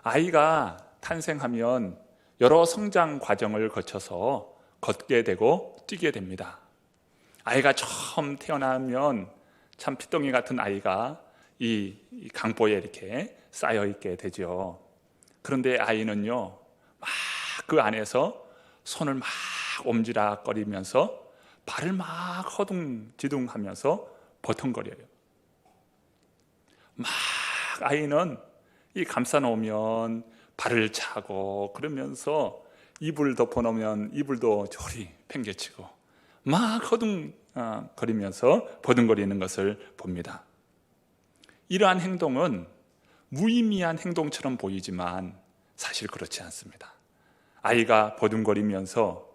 아이가 탄생하면 여러 성장 과정을 거쳐서 걷게 되고 뛰게 됩니다. 아이가 처음 태어나면 참 피덩이 같은 아이가 이 강보에 이렇게 쌓여 있게 되죠. 그런데 아이는요, 막 그 안에서 손을 막 옴지락거리면서 발을 막 허둥지둥하면서 버둥거려요. 막 아이는 이 감싸놓으면 발을 차고 그러면서 이불 덮어놓으면 이불도 저리 팽개치고 막 허둥거리면서 버둥거리는 것을 봅니다. 이러한 행동은 무의미한 행동처럼 보이지만 사실 그렇지 않습니다. 아이가 버둥거리면서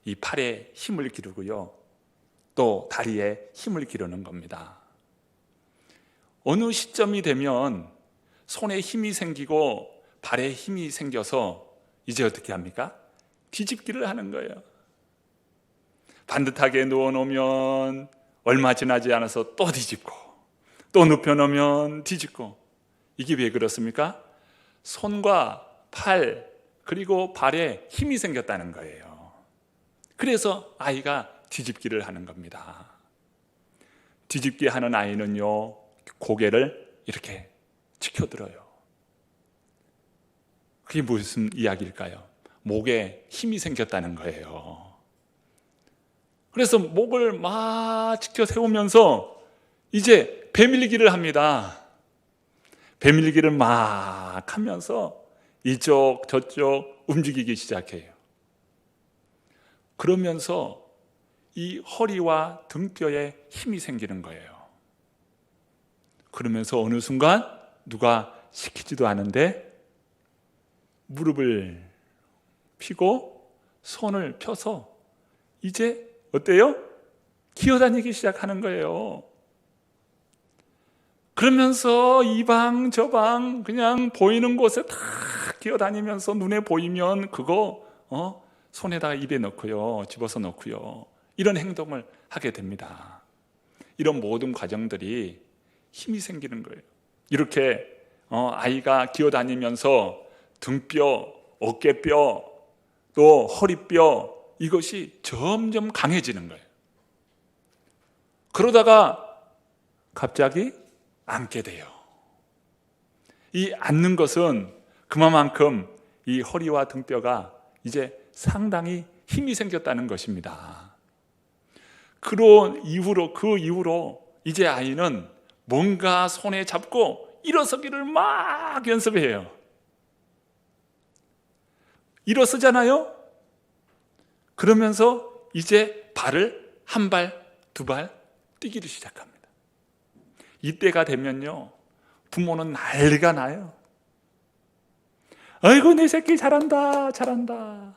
이 팔에 힘을 기르고요, 또 다리에 힘을 기르는 겁니다. 어느 시점이 되면 손에 힘이 생기고 발에 힘이 생겨서 이제 어떻게 합니까? 뒤집기를 하는 거예요. 반듯하게 누워놓으면 얼마 지나지 않아서 또 뒤집고, 또 눕혀놓으면 뒤집고. 이게 왜 그렇습니까? 손과 팔 그리고 발에 힘이 생겼다는 거예요. 그래서 아이가 뒤집기를 하는 겁니다. 뒤집기 하는 아이는요, 고개를 이렇게 치켜들어요. 그게 무슨 이야기일까요? 목에 힘이 생겼다는 거예요. 그래서 목을 막 치켜 세우면서 이제 배밀기를 합니다. 배밀기를 막 하면서 이쪽 저쪽 움직이기 시작해요. 그러면서 이 허리와 등뼈에 힘이 생기는 거예요. 그러면서 어느 순간 누가 시키지도 않은데 무릎을 펴고 손을 펴서 이제 어때요? 기어다니기 시작하는 거예요. 그러면서 이 방 저 방 그냥 보이는 곳에 다 기어다니면서 눈에 보이면 그거 손에다가 입에 넣고요, 집어서 넣고요, 이런 행동을 하게 됩니다. 이런 모든 과정들이 힘이 생기는 거예요. 이렇게 아이가 기어다니면서 등뼈, 어깨뼈, 또 허리뼈, 이것이 점점 강해지는 거예요. 그러다가 갑자기 앉게 돼요. 이 앉는 것은 그만큼 이 허리와 등뼈가 이제 상당히 힘이 생겼다는 것입니다. 그 이후로 이제 아이는 뭔가 손에 잡고 일어서기를 막 연습해요. 일어서잖아요? 그러면서 이제 발을 한 발, 두 발 뛰기를 시작합니다. 이때가 되면요, 부모는 난리가 나요. 아이고 내 새끼 잘한다 잘한다.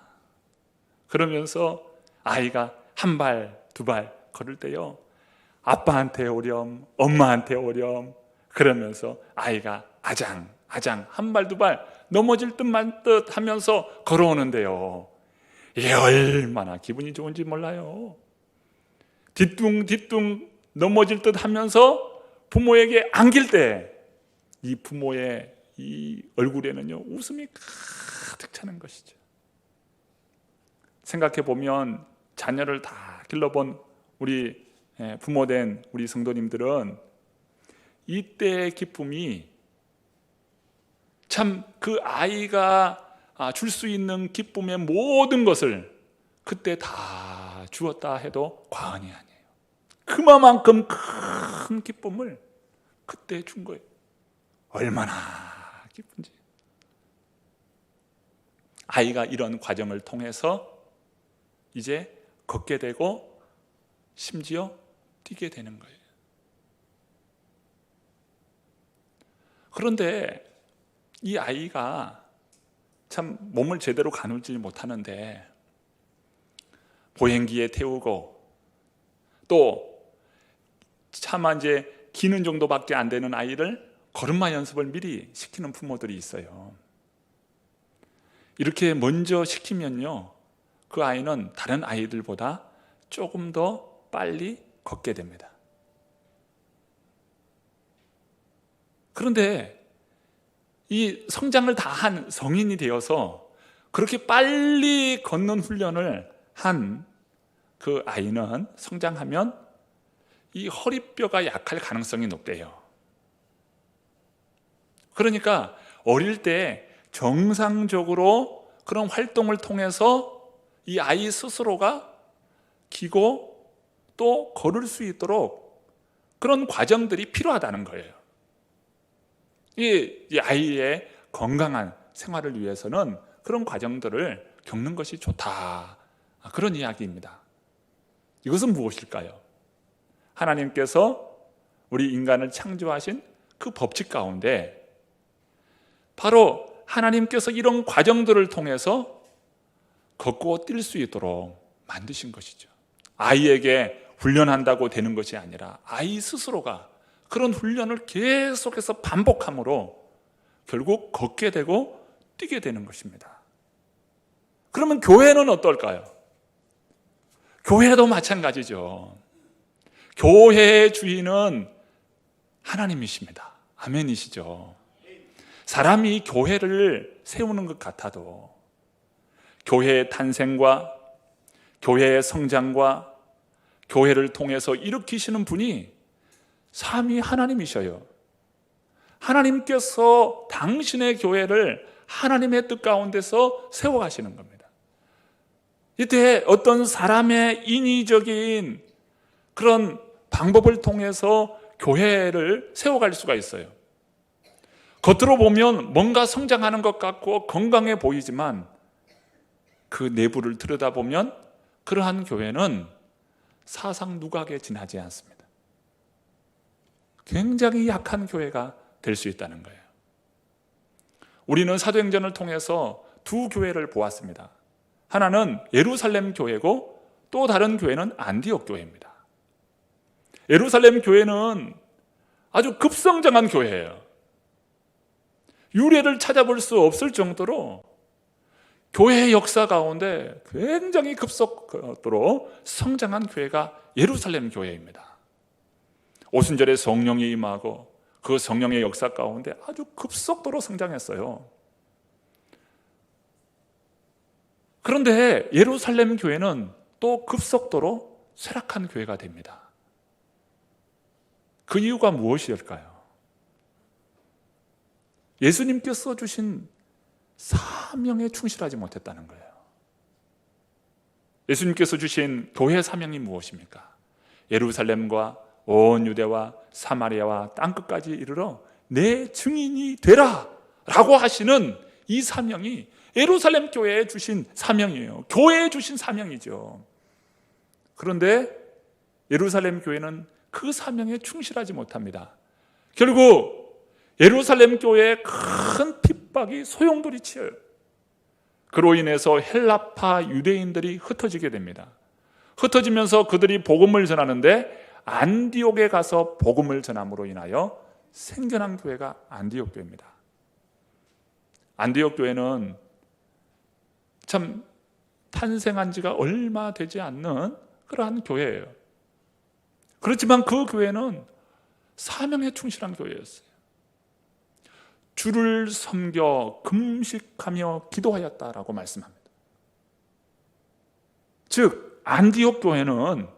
그러면서 아이가 한 발, 두 발 걸을 때요, 아빠한테 오렴, 엄마한테 오렴, 그러면서 아이가 아장 아장 한 발, 두 발 넘어질 듯만 듯 하면서 걸어오는데요, 이게 얼마나 기분이 좋은지 몰라요. 뒤뚱뒤뚱 넘어질 듯 하면서 부모에게 안길 때 이 부모의 이 얼굴에는요, 웃음이 가득 차는 것이죠. 생각해 보면 자녀를 다 길러본 우리 부모된 우리 성도님들은 이때의 기쁨이 참 그 아이가 줄 수 있는 기쁨의 모든 것을 그때 다 주었다 해도 과언이 아니에요. 그만큼 큰 기쁨을 그때 준 거예요. 얼마나 기쁜지. 아이가 이런 과정을 통해서 이제 걷게 되고 심지어 뛰게 되는 거예요. 그런데 이 아이가 참 몸을 제대로 가누지 못하는데 보행기에 태우고 또 차마 이제 기는 정도밖에 안 되는 아이를 걸음마 연습을 미리 시키는 부모들이 있어요. 이렇게 먼저 시키면요, 그 아이는 다른 아이들보다 조금 더 빨리 걷게 됩니다. 그런데 이 성장을 다 한 성인이 되어서 그렇게 빨리 걷는 훈련을 한 그 아이는 성장하면 이 허리뼈가 약할 가능성이 높대요. 그러니까 어릴 때 정상적으로 그런 활동을 통해서 이 아이 스스로가 기고 또 걸을 수 있도록 그런 과정들이 필요하다는 거예요. 이 아이의 건강한 생활을 위해서는 그런 과정들을 겪는 것이 좋다, 그런 이야기입니다. 이것은 무엇일까요? 하나님께서 우리 인간을 창조하신 그 법칙 가운데 바로 하나님께서 이런 과정들을 통해서 걷고 뛸 수 있도록 만드신 것이죠. 아이에게 훈련한다고 되는 것이 아니라 아이 스스로가 그런 훈련을 계속해서 반복함으로 결국 걷게 되고 뛰게 되는 것입니다. 그러면 교회는 어떨까요? 교회도 마찬가지죠. 교회의 주인은 하나님이십니다. 아멘이시죠. 사람이 교회를 세우는 것 같아도 교회의 탄생과 교회의 성장과 교회를 통해서 일으키시는 분이 삼위 하나님이셔요. 하나님께서 당신의 교회를 하나님의 뜻 가운데서 세워가시는 겁니다. 이때 어떤 사람의 인위적인 그런 방법을 통해서 교회를 세워갈 수가 있어요. 겉으로 보면 뭔가 성장하는 것 같고 건강해 보이지만 그 내부를 들여다보면 그러한 교회는 사상 누각에 지나지 않습니다. 굉장히 약한 교회가 될 수 있다는 거예요. 우리는 사도행전을 통해서 두 교회를 보았습니다. 하나는 예루살렘 교회고 또 다른 교회는 안디옥 교회입니다. 예루살렘 교회는 아주 급성장한 교회예요. 유래를 찾아볼 수 없을 정도로 교회의 역사 가운데 굉장히 급속도로 성장한 교회가 예루살렘 교회입니다. 오순절에 성령이 임하고 그 성령의 역사 가운데 아주 급속도로 성장했어요. 그런데 예루살렘 교회는 또 급속도로 쇠락한 교회가 됩니다. 그 이유가 무엇일까요? 예수님께서 주신 사명에 충실하지 못했다는 거예요. 예수님께서 주신 교회 사명이 무엇입니까? 예루살렘과 온 유대와 사마리아와 땅끝까지 이르러 내 증인이 되라 라고 하시는 이 사명이 예루살렘 교회에 주신 사명이에요. 교회에 주신 사명이죠. 그런데 예루살렘 교회는 그 사명에 충실하지 못합니다. 결국 예루살렘 교회에 큰 핍박이 소용돌이치어요. 그로 인해서 헬라파 유대인들이 흩어지게 됩니다. 흩어지면서 그들이 복음을 전하는데 안디옥에 가서 복음을 전함으로 인하여 생겨난 교회가 안디옥 교회입니다. 안디옥 교회는 참 탄생한 지가 얼마 되지 않는 그러한 교회예요. 그렇지만 그 교회는 사명에 충실한 교회였어요. 주를 섬겨 금식하며 기도하였다라고 말씀합니다. 즉 안디옥 교회는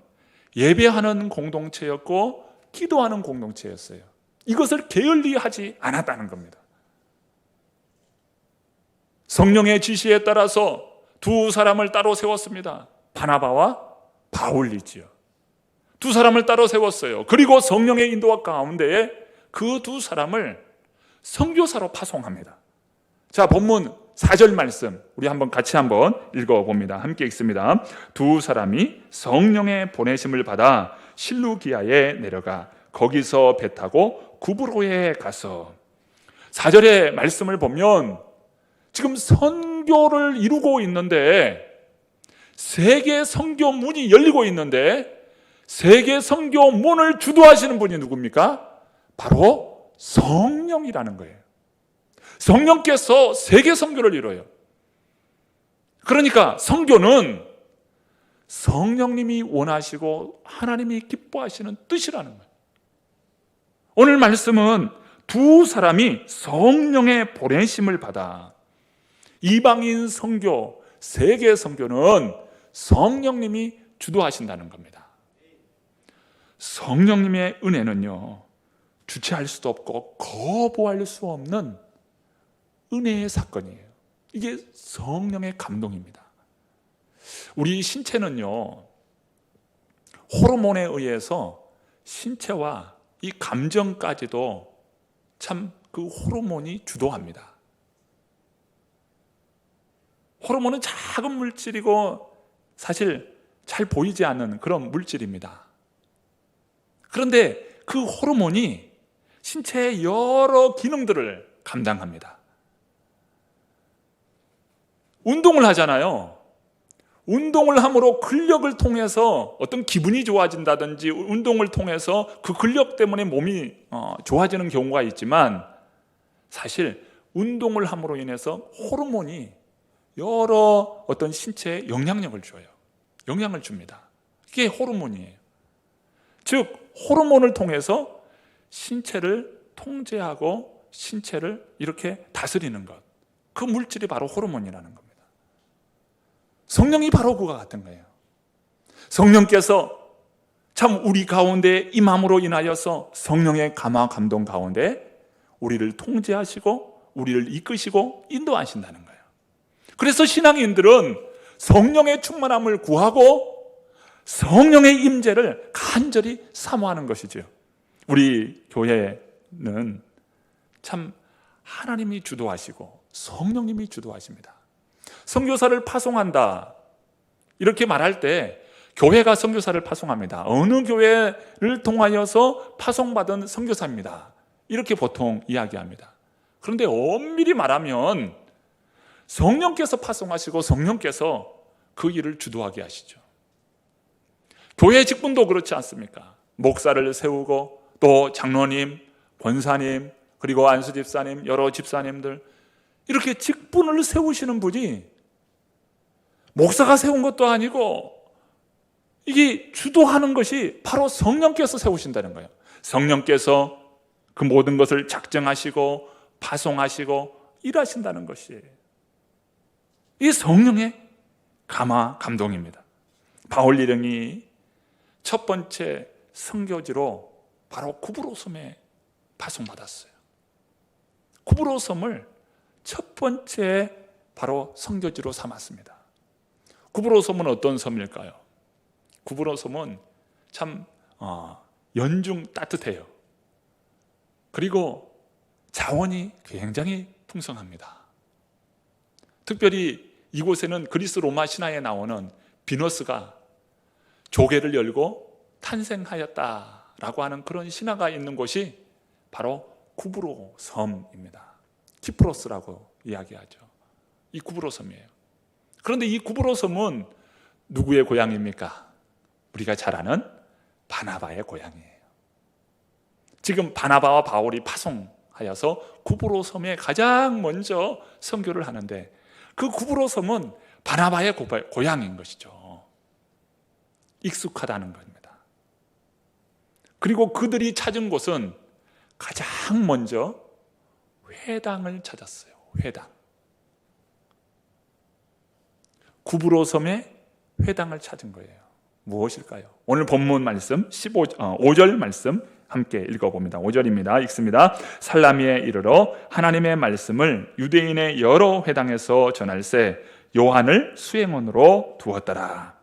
예배하는 공동체였고 기도하는 공동체였어요. 이것을 게을리하지 않았다는 겁니다. 성령의 지시에 따라서 두 사람을 따로 세웠습니다. 바나바와 바울이지요. 두 사람을 따로 세웠어요. 그리고 성령의 인도와 가운데에 그 두 사람을 선교사로 파송합니다. 자, 본문 4절 말씀 우리 같이 한번 읽어봅니다. 함께 읽습니다. 두 사람이 성령의 보내심을 받아 실루기아에 내려가 거기서 배 타고 구브로에 가서 4절의 말씀을 보면 지금 선교를 이루고 있는데 세계 선교 문이 열리고 있는데 세계 선교 문을 주도하시는 분이 누굽니까? 바로 성령이라는 거예요. 성령께서 세계 선교를 이뤄요. 그러니까 선교는 성령님이 원하시고 하나님이 기뻐하시는 뜻이라는 거예요. 오늘 말씀은 두 사람이 성령의 보내심을 받아 이방인 선교, 세계 선교는 성령님이 주도하신다는 겁니다. 성령님의 은혜는요, 주체할 수도 없고 거부할 수 없는 은혜의 사건이에요. 이게 성령의 감동입니다. 우리 신체는요, 호르몬에 의해서 신체와 이 감정까지도 참 그 호르몬이 주도합니다. 호르몬은 작은 물질이고 사실 잘 보이지 않는 그런 물질입니다. 그런데 그 호르몬이 신체의 여러 기능들을 감당합니다. 운동을 하잖아요. 운동을 함으로 근력을 통해서 어떤 기분이 좋아진다든지 운동을 통해서 그 근력 때문에 몸이 좋아지는 경우가 있지만 사실 운동을 함으로 인해서 호르몬이 여러 어떤 신체에 영향력을 줘요. 영향을 줍니다. 이게 호르몬이에요. 즉 호르몬을 통해서 신체를 통제하고 신체를 이렇게 다스리는 것, 그 물질이 바로 호르몬이라는 겁니다. 성령이 바로 그와 같은 거예요. 성령께서 참 우리 가운데 임함으로 인하여서 성령의 감화 감동 가운데 우리를 통제하시고 우리를 이끄시고 인도하신다는 거예요. 그래서 신앙인들은 성령의 충만함을 구하고 성령의 임재를 간절히 사모하는 것이죠. 우리 교회는 참 하나님이 주도하시고 성령님이 주도하십니다. 선교사를 파송한다 이렇게 말할 때 교회가 선교사를 파송합니다. 어느 교회를 통하여서 파송받은 선교사입니다. 이렇게 보통 이야기합니다. 그런데 엄밀히 말하면 성령께서 파송하시고 성령께서 그 일을 주도하게 하시죠. 교회 직분도 그렇지 않습니까? 목사를 세우고 또 장로님, 권사님, 그리고 안수집사님, 여러 집사님들 이렇게 직분을 세우시는 분이 목사가 세운 것도 아니고 이게 주도하는 것이 바로 성령께서 세우신다는 거예요. 성령께서 그 모든 것을 작정하시고 파송하시고 일하신다는 것이에요. 이 성령의 감화 감동입니다. 바울 일행이 첫 번째 선교지로 바로 구브로 섬에 파송받았어요. 구브로 섬을 첫 번째 바로 선교지로 삼았습니다. 구브로 섬은 어떤 섬일까요? 구브로 섬은 참 연중 따뜻해요. 그리고 자원이 굉장히 풍성합니다. 특별히 이곳에는 그리스 로마 신화에 나오는 비너스가 조개를 열고 탄생하였다라고 하는 그런 신화가 있는 곳이 바로 구브로 섬입니다. 키프로스라고 이야기하죠. 이 구브로 섬이에요. 그런데 이 구브로 섬은 누구의 고향입니까? 우리가 잘 아는 바나바의 고향이에요. 지금 바나바와 바울이 파송하여서 구브로 섬에 가장 먼저 선교를 하는데 그 구브로 섬은 바나바의 고향인 것이죠. 익숙하다는 겁니다. 그리고 그들이 찾은 곳은 가장 먼저 회당을 찾았어요. 회당. 구브로 섬에 회당을 찾은 거예요. 무엇일까요? 오늘 본문 말씀 5절 말씀 함께 읽어봅니다. 5절입니다. 읽습니다. 살라미에 이르러 하나님의 말씀을 유대인의 여러 회당에서 전할세 요한을 수행원으로 두었더라.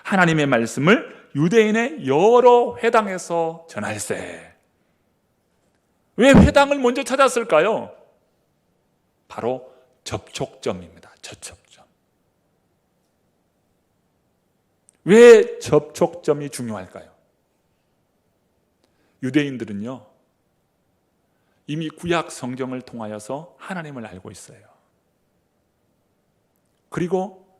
하나님의 말씀을 유대인의 여러 회당에서 전할세. 왜 회당을 먼저 찾았을까요? 바로 접촉점입니다. 접촉점. 왜 접촉점이 중요할까요? 유대인들은요, 이미 구약 성경을 통하여서 하나님을 알고 있어요. 그리고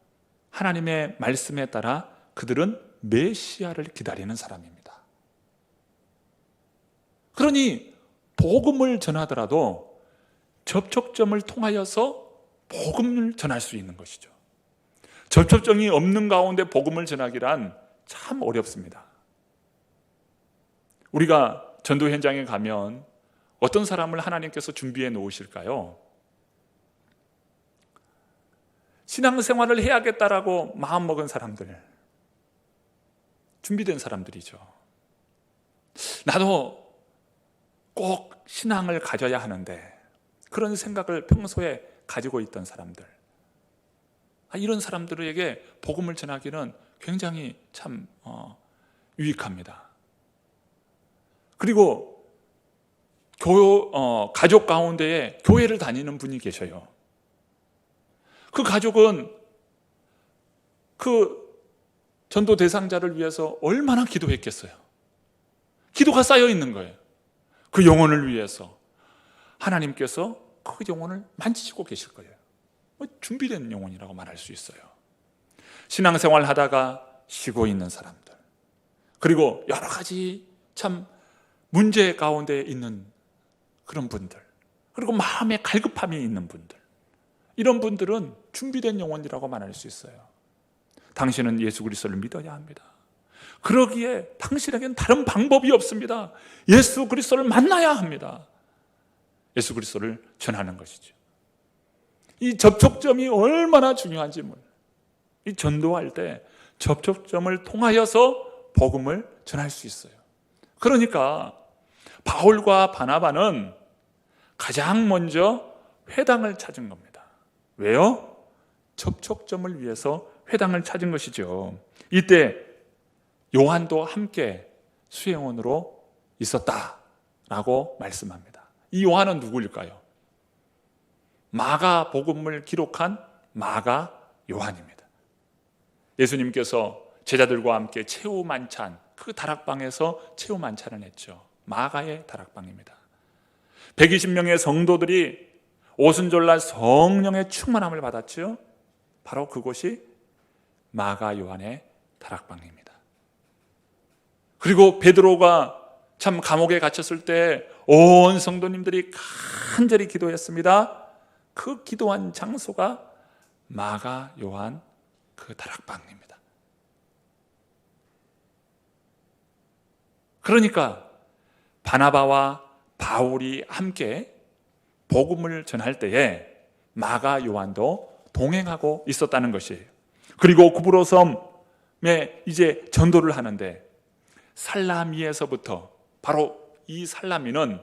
하나님의 말씀에 따라 그들은 메시아를 기다리는 사람입니다. 그러니 복음을 전하더라도 접촉점을 통하여서 복음을 전할 수 있는 것이죠. 접촉점이 없는 가운데 복음을 전하기란 참 어렵습니다. 우리가 전도 현장에 가면 어떤 사람을 하나님께서 준비해 놓으실까요? 신앙생활을 해야겠다라고 마음먹은 사람들, 준비된 사람들이죠. 나도 꼭 신앙을 가져야 하는데, 그런 생각을 평소에 가지고 있던 사람들, 이런 사람들에게 복음을 전하기는 굉장히 참 유익합니다. 그리고 가족 가운데에 교회를 다니는 분이 계셔요. 그 가족은 그 전도 대상자를 위해서 얼마나 기도했겠어요. 기도가 쌓여 있는 거예요. 그 영혼을 위해서 하나님께서 그 영혼을 만지시고 계실 거예요. 준비된 영혼이라고 말할 수 있어요. 신앙생활 하다가 쉬고 있는 사람들, 그리고 여러 가지 참 문제 가운데 있는 그런 분들, 그리고 마음에 갈급함이 있는 분들, 이런 분들은 준비된 영혼이라고 말할 수 있어요. 당신은 예수 그리스도를 믿어야 합니다. 그러기에 당신에겐 다른 방법이 없습니다. 예수 그리스도를 만나야 합니다. 예수 그리스도를 전하는 것이죠. 이 접촉점이 얼마나 중요한지 몰라요. 이 전도할 때 접촉점을 통하여서 복음을 전할 수 있어요. 그러니까 바울과 바나바는 가장 먼저 회당을 찾은 겁니다. 왜요? 접촉점을 위해서 회당을 찾은 것이죠. 이때 요한도 함께 수행원으로 있었다라고 말씀합니다. 이 요한은 누구일까요? 마가 복음을 기록한 마가 요한입니다. 예수님께서 제자들과 함께 최후 만찬, 그 다락방에서 최후 만찬을 했죠. 마가의 다락방입니다. 120명의 성도들이 오순절날 성령의 충만함을 받았죠. 바로 그곳이 마가 요한의 다락방입니다. 그리고 베드로가 참 감옥에 갇혔을 때 온 성도님들이 간절히 기도했습니다. 그 기도한 장소가 마가 요한 그 다락방입니다. 그러니까 바나바와 바울이 함께 복음을 전할 때에 마가 요한도 동행하고 있었다는 것이에요. 그리고 구브로 섬에 이제 전도를 하는데 살라미에서부터, 바로 이 살라미는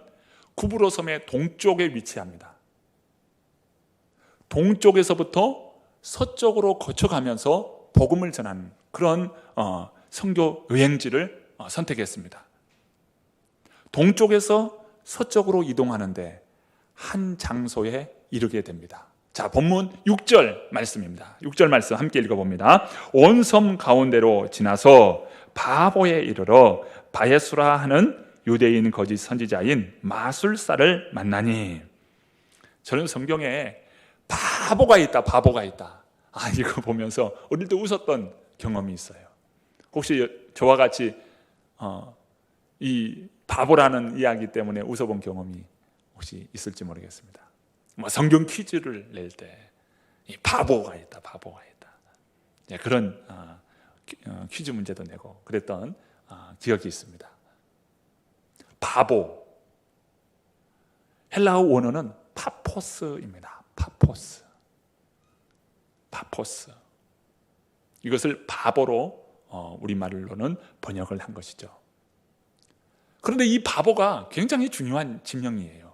구브로 섬의 동쪽에 위치합니다. 동쪽에서부터 서쪽으로 거쳐가면서 복음을 전하는 그런 선교 여행지를 선택했습니다. 동쪽에서 서쪽으로 이동하는데 한 장소에 이르게 됩니다. 자, 본문 6절 말씀입니다. 6절 말씀 함께 읽어봅니다. 온 섬 가운데로 지나서 바보에 이르러 바예수라 하는 유대인 거짓 선지자인 마술사를 만나니. 저는 성경에 바보가 있다, 바보가 있다, 이거 보면서 어릴 때 웃었던 경험이 있어요. 혹시 저와 같이 이 바보라는 이야기 때문에 웃어본 경험이 혹시 있을지 모르겠습니다. 성경 퀴즈를 낼 때 바보가 있다, 바보가 있다, 그런 퀴즈 문제도 내고 그랬던 기억이 있습니다. 바보, 헬라어 원어는 파포스입니다. 파포스. 이것을 바보로 우리말로는 번역을 한 것이죠. 그런데 이 바보가 굉장히 중요한 지명이에요.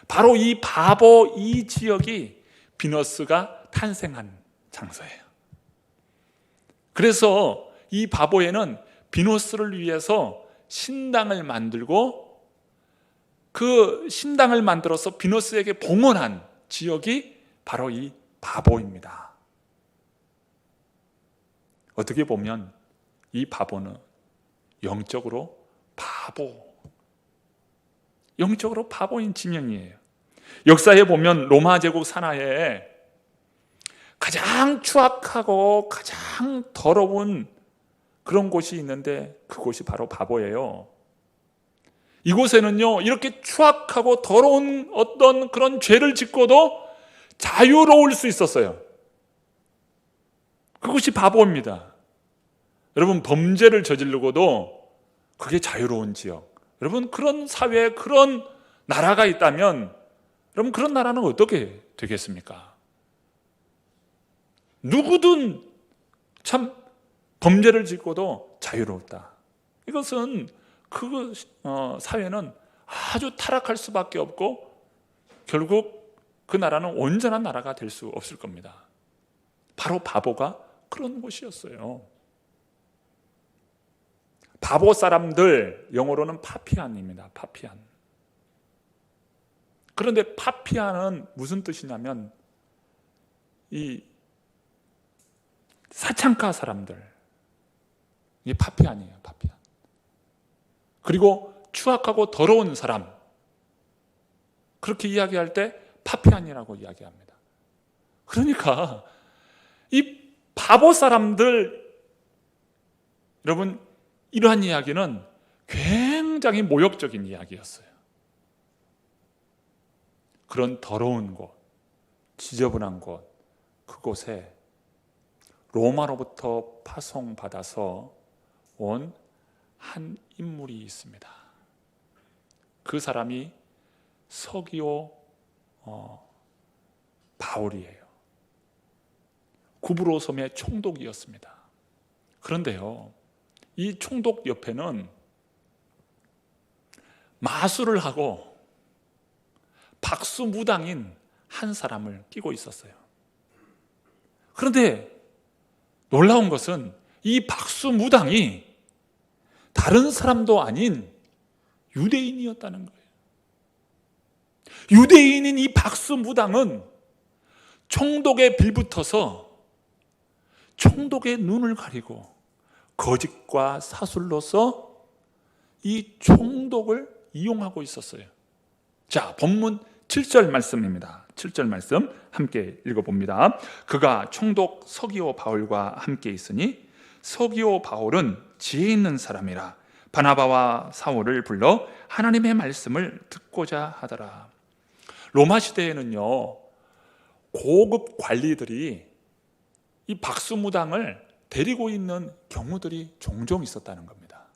바로 이 바보, 이 지역이 비너스가 탄생한 장소예요. 그래서 이 바보에는 비너스를 위해서 신당을 만들고 그 신당을 만들어서 비너스에게 봉헌한 지역이 바로 이 바보입니다. 어떻게 보면 이 바보는 영적으로 바보인 지명이에요. 역사에 보면 로마 제국 산하에 가장 추악하고 가장 더러운 그런 곳이 있는데 그곳이 바로 바보예요. 이곳에는요, 이렇게 추악하고 더러운 어떤 그런 죄를 짓고도 자유로울 수 있었어요. 그것이 바보입니다. 여러분, 범죄를 저지르고도 그게 자유로운 지역, 여러분, 그런 사회에 그런 나라가 있다면 그럼 그런 나라는 어떻게 되겠습니까? 누구든 참 범죄를 짓고도 자유롭다. 이것은 그 사회는 아주 타락할 수밖에 없고 결국 그 나라는 온전한 나라가 될 수 없을 겁니다. 바로 바보가 그런 곳이었어요. 바보 사람들, 영어로는 파피안입니다. 파피안. 그런데 파피안은 무슨 뜻이냐면 이 사창가 사람들, 이게 파피안이에요. 파피안. 그리고 추악하고 더러운 사람, 그렇게 이야기할 때 파피안이라고 이야기합니다. 그러니까 이 바보 사람들, 여러분, 이러한 이야기는 굉장히 모욕적인 이야기였어요. 그런 더러운 곳, 지저분한 곳, 그곳에 로마로부터 파송받아서 온 한 인물이 있습니다. 그 사람이 서기오 바울이에요. 구브로 섬의 총독이었습니다. 그런데요, 이 총독 옆에는 마술을 하고 박수무당인 한 사람을 끼고 있었어요. 그런데 놀라운 것은 이 박수무당이 다른 사람도 아닌 유대인이었다는 거예요. 유대인인 이 박수무당은 총독에 빌붙어서 총독의 눈을 가리고 거짓과 사술로서 이 총독을 이용하고 있었어요. 자, 본문 7절 말씀입니다. 7절 말씀 함께 읽어봅니다. 그가 총독 서기오 바울과 함께 있으니 서기오 바울은 지혜 있는 사람이라 바나바와 사울을 불러 하나님의 말씀을 듣고자 하더라. 로마 시대에는요, 고급 관리들이 이 박수무당을 데리고 있는 경우들이 종종 있었다는 겁니다.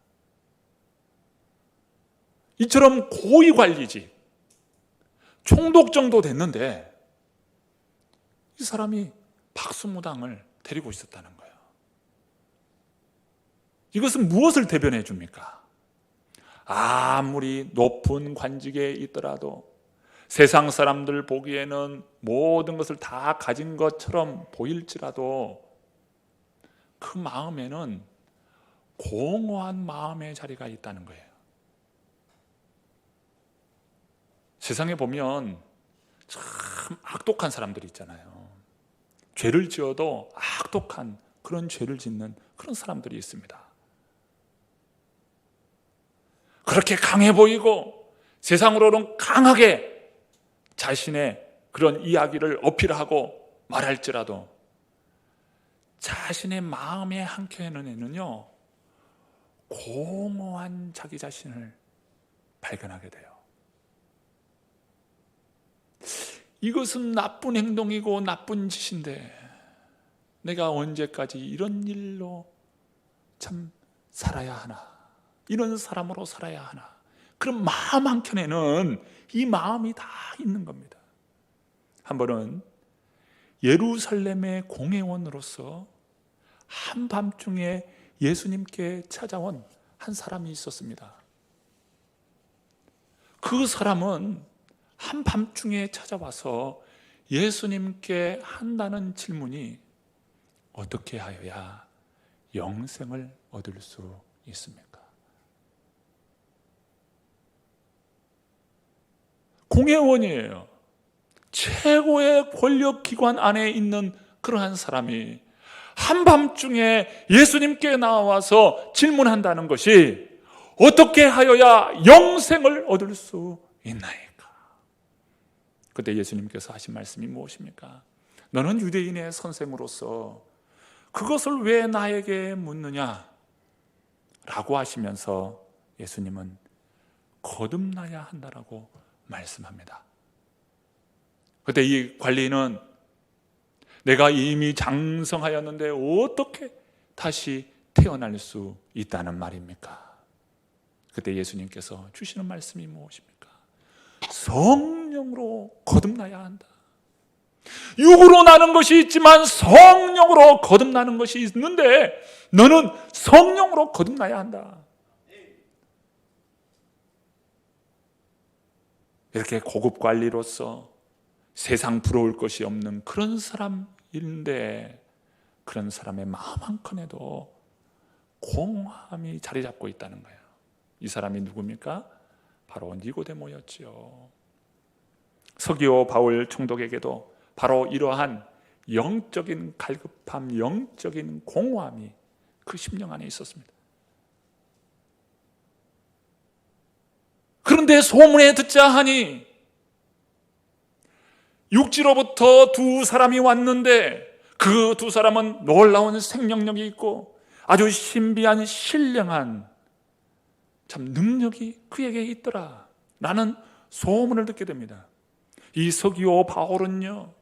이처럼 고위 관리직, 총독 정도 됐는데 이 사람이 박수무당을 데리고 있었다는 거예요. 이것은 무엇을 대변해 줍니까? 아무리 높은 관직에 있더라도 세상 사람들 보기에는 모든 것을 다 가진 것처럼 보일지라도 그 마음에는 공허한 마음의 자리가 있다는 거예요. 세상에 보면 참 악독한 사람들이 있잖아요. 죄를 지어도 악독한 그런 죄를 짓는 그런 사람들이 있습니다. 그렇게 강해 보이고 세상으로는 강하게 자신의 그런 이야기를 어필하고 말할지라도 자신의 마음의 한켠에는요, 공허한 자기 자신을 발견하게 돼요. 이것은 나쁜 행동이고 나쁜 짓인데 내가 언제까지 이런 일로 참 살아야 하나, 이런 사람으로 살아야 하나, 그런 마음 한켠에는 이 마음이 다 있는 겁니다. 한 번은 예루살렘의 공회원으로서 한밤중에 예수님께 찾아온 한 사람이 있었습니다. 그 사람은 한밤중에 찾아와서 예수님께 한다는 질문이 어떻게 하여야 영생을 얻을 수 있습니까? 공회원이에요. 최고의 권력기관 안에 있는 그러한 사람이 한밤중에 예수님께 나와서 질문한다는 것이 어떻게 하여야 영생을 얻을 수 있나이까? 그때 예수님께서 하신 말씀이 무엇입니까? 너는 유대인의 선생으로서 그것을 왜 나에게 묻느냐? 라고 하시면서 예수님은 거듭나야 한다라고 말씀합니다. 그때 이 관리는 내가 이미 장성하였는데 어떻게 다시 태어날 수 있다는 말입니까? 그때 예수님께서 주시는 말씀이 무엇입니까? 성령으로 거듭나야 한다. 육으로 나는 것이 있지만 성령으로 거듭나는 것이 있는데 너는 성령으로 거듭나야 한다. 이렇게 고급 관리로서 세상 부러울 것이 없는 그런 사람인데 그런 사람의 마음 한켠에도 공허함이 자리 잡고 있다는 거예요. 이 사람이 누굽니까? 바로 니고데모였지요. 서기오 바울 총독에게도 바로 이러한 영적인 갈급함, 영적인 공허함이 그 심령 안에 있었습니다. 그런데 소문에 듣자 하니 육지로부터 두 사람이 왔는데 그 두 사람은 놀라운 생명력이 있고 아주 신비한 신령한 참 능력이 그에게 있더라 라는 소문을 듣게 됩니다. 이 서기오 바울은요,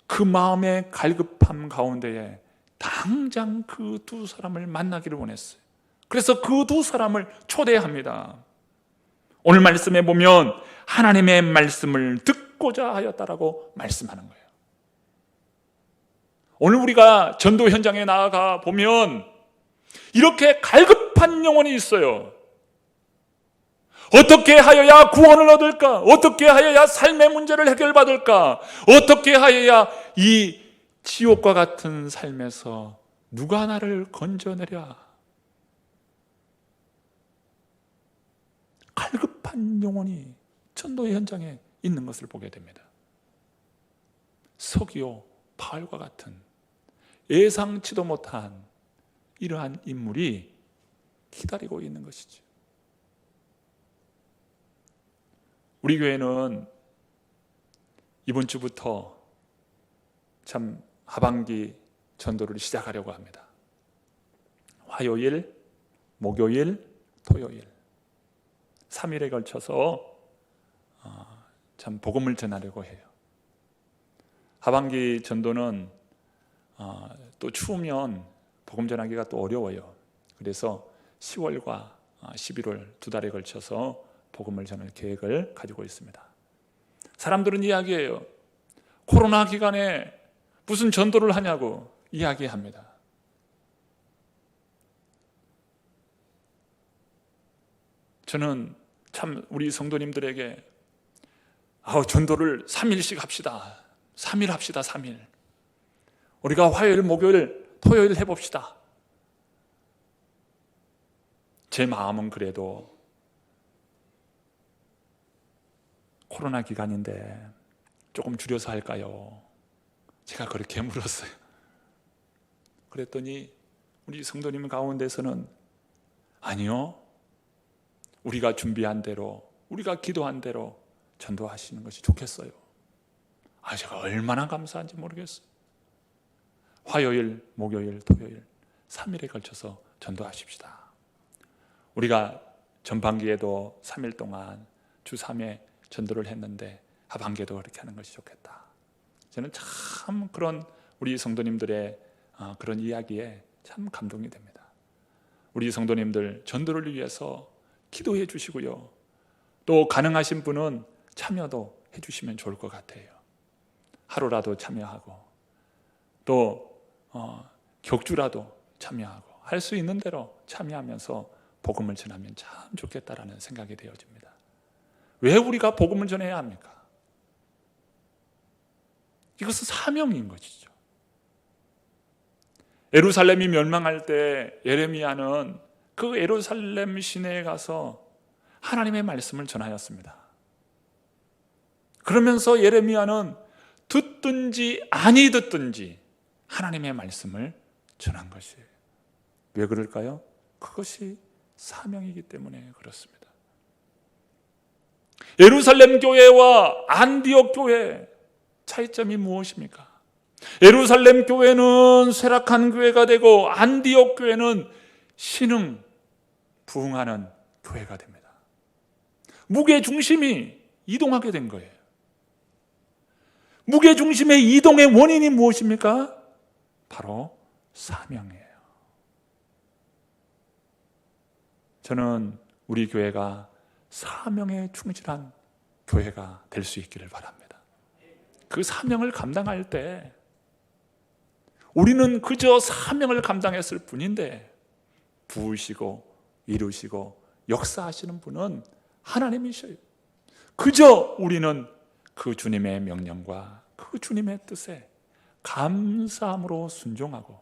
그 마음의 갈급함 가운데에 당장 그 두 사람을 만나기를 원했어요. 그래서 그 두 사람을 초대합니다. 오늘 말씀에 보면 하나님의 말씀을 듣고자 하였다라고 말씀하는 거예요. 오늘 우리가 전도 현장에 나아가 보면 이렇게 갈급한 영혼이 있어요. 어떻게 하여야 구원을 얻을까? 어떻게 하여야 삶의 문제를 해결받을까? 어떻게 하여야 이 지옥과 같은 삶에서 누가 나를 건져내랴? 갈급한 영혼이 전도 현장에 있는 것을 보게 됩니다. 서기오 바울과 같은 예상치도 못한 이러한 인물이 기다리고 있는 것이죠. 우리 교회는 이번 주부터 참 하반기 전도를 시작하려고 합니다. 화요일, 목요일, 토요일 3일에 걸쳐서 참 복음을 전하려고 해요. 하반기 전도는 또 추우면 복음 전하기가 또 어려워요. 그래서 10월과 11월 두 달에 걸쳐서 복음을 전할 계획을 가지고 있습니다. 사람들은 이야기해요. 코로나 기간에 무슨 전도를 하냐고 이야기합니다. 저는 참 우리 성도님들에게 전도를 3일씩 합시다. 3일 합시다. 3일. 우리가 화요일, 목요일, 토요일 해봅시다. 제 마음은 그래도 코로나 기간인데 조금 줄여서 할까요? 제가 그렇게 물었어요. 그랬더니 우리 성도님 가운데서는 아니요, 우리가 준비한 대로, 우리가 기도한 대로 전도하시는 것이 좋겠어요. 제가 얼마나 감사한지 모르겠어요. 화요일, 목요일, 토요일 3일에 걸쳐서 전도하십시다. 우리가 전반기에도 3일 동안 주 3회 전도를 했는데 하반기에도 그렇게 하는 것이 좋겠다. 저는 참 그런 우리 성도님들의 그런 이야기에 참 감동이 됩니다. 우리 성도님들 전도를 위해서 기도해 주시고요. 또 가능하신 분은 참여도 해 주시면 좋을 것 같아요. 하루라도 참여하고 또 격주라도 참여하고 할 수 있는 대로 참여하면서 복음을 전하면 참 좋겠다라는 생각이 되어집니다. 왜 우리가 복음을 전해야 합니까? 이것은 사명인 것이죠. 예루살렘이 멸망할 때 예레미야는 그 예루살렘 시내에 가서 하나님의 말씀을 전하였습니다. 그러면서 예레미야는 듣든지 아니 듣든지 하나님의 말씀을 전한 것이에요. 왜 그럴까요? 그것이 사명이기 때문에 그렇습니다. 예루살렘 교회와 안디옥 교회 차이점이 무엇입니까? 예루살렘 교회는 쇠락한 교회가 되고 안디옥 교회는 신흥 부흥하는 교회가 됩니다. 무게 중심이 이동하게 된 거예요. 무게 중심의 이동의 원인이 무엇입니까? 바로 사명이에요. 저는 우리 교회가 사명에 충실한 교회가 될 수 있기를 바랍니다. 그 사명을 감당할 때 우리는 그저 사명을 감당했을 뿐인데 부으시고 이루시고 역사하시는 분은 하나님이셔요. 그저 우리는 그 주님의 명령과 그 주님의 뜻에 감사함으로 순종하고,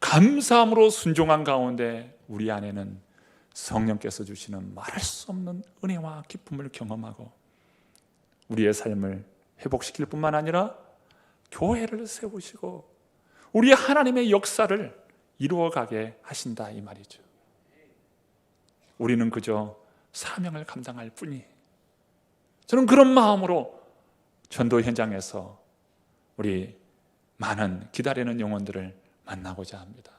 감사함으로 순종한 가운데 우리 안에는 성령께서 주시는 말할 수 없는 은혜와 기쁨을 경험하고 우리의 삶을 회복시킬 뿐만 아니라 교회를 세우시고 우리 하나님의 역사를 이루어가게 하신다, 이 말이죠. 우리는 그저 사명을 감당할 뿐이. 저는 그런 마음으로 전도 현장에서 우리 많은 기다리는 영혼들을 만나고자 합니다.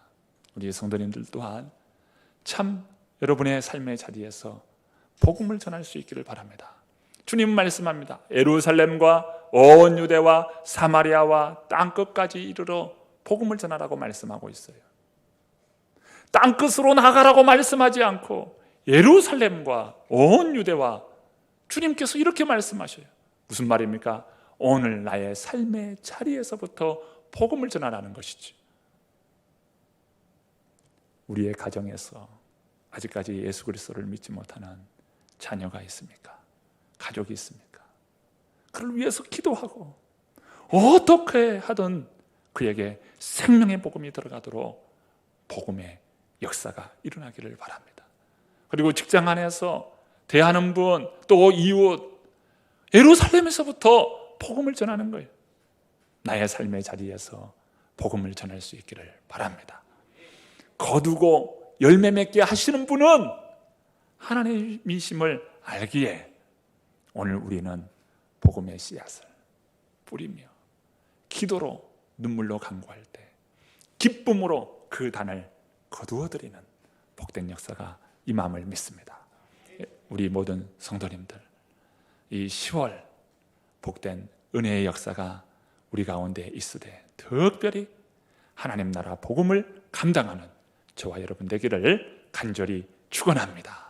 우리 성도님들 또한 참 여러분의 삶의 자리에서 복음을 전할 수 있기를 바랍니다. 주님 말씀합니다. 예루살렘과 온 유대와 사마리아와 땅끝까지 이르러 복음을 전하라고 말씀하고 있어요. 땅끝으로 나가라고 말씀하지 않고 예루살렘과 온 유대와, 주님께서 이렇게 말씀하셔요. 무슨 말입니까? 오늘 나의 삶의 자리에서부터 복음을 전하라는 것이지. 우리의 가정에서 아직까지 예수 그리스도를 믿지 못하는 자녀가 있습니까? 가족이 있습니까? 그를 위해서 기도하고 어떻게 하든 그에게 생명의 복음이 들어가도록 복음의 역사가 일어나기를 바랍니다. 그리고 직장 안에서 대하는 분, 또 이웃, 예루살렘에서부터 복음을 전하는 거예요. 나의 삶의 자리에서 복음을 전할 수 있기를 바랍니다. 거두고 열매 맺게 하시는 분은 하나님이심을 알기에 오늘 우리는 복음의 씨앗을 뿌리며 기도로 눈물로 간구할 때 기쁨으로 그 단을 거두어드리는 복된 역사가 임함을 믿습니다. 우리 모든 성도님들, 이 10월 복된 은혜의 역사가 우리 가운데 있으되 특별히 하나님 나라 복음을 감당하는 저와 여러분 되기를 간절히 축원합니다.